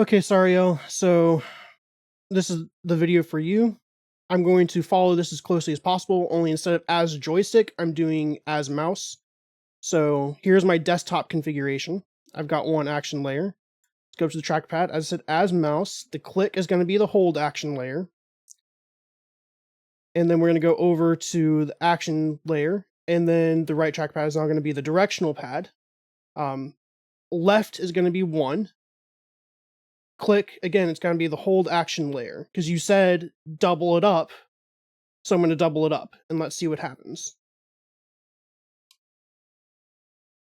Okay, Sariel, so this is the video for you. I'm going to follow this as closely as possible, only instead of as joystick, I'm doing as mouse. So here's my desktop configuration. I've got one action layer. Let's go up to the trackpad. As I said, as mouse, the click is going to be the hold action layer. And then we're going to go over to the action layer, and then the right trackpad is now going to be the directional pad. Left is going to be 1. Click, again, it's going to be the hold action layer, because you said double it up, so I'm going to double it up, and let's see what happens.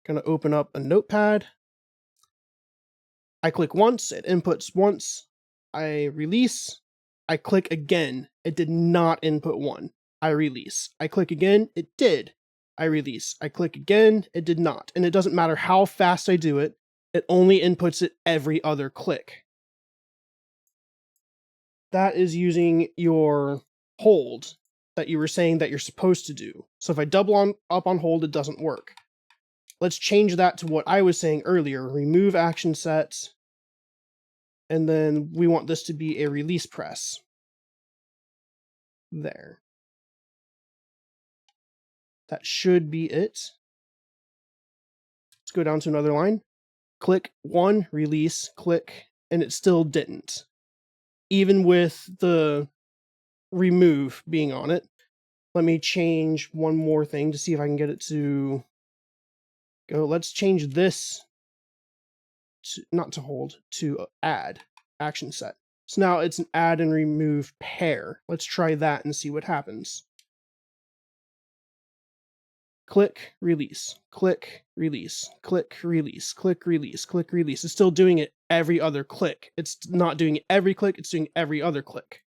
Going to open up a notepad. I click once, it inputs once. I release. I click again, it did not input 1. I release. I click again, it did. I release. I click again, it did not. And it doesn't matter how fast I do it, it only inputs it every other click. That is using your hold that you were saying that you're supposed to do. So if I double up on hold, it doesn't work. Let's change that to what I was saying earlier. Remove action sets. And then we want this to be a release press. There. That should be it. Let's go down to another line. Click 1, release, click, and it still didn't. Even with the remove being on it. Let me change one more thing to see if I can get it to go. Let's change this to, not to hold, to add action set. So now it's an add and remove pair. Let's try that and see what happens. Click, release, click, release, click, release, click, release, click, release. It's still doing it every other click. It's not doing it every click, it's doing every other click.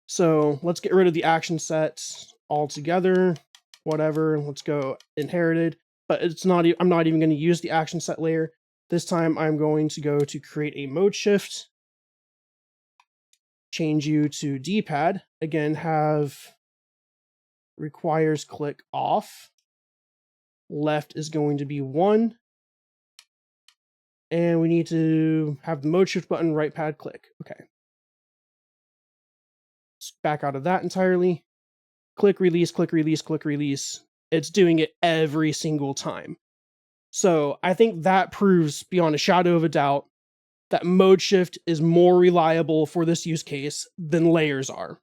So let's get rid of the action sets altogether. Whatever, let's go inherited. But it's not. I'm not even going to use the action set layer. This time I'm going to go to create a mode shift. Change you to dpad. Again, have requires click off. Left is going to be 1. And we need to have the mode shift button, right pad click. Okay. Let's back out of that entirely. Click, release, click, release, click, release. It's doing it every single time. So I think that proves beyond a shadow of a doubt that mode shift is more reliable for this use case than layers are.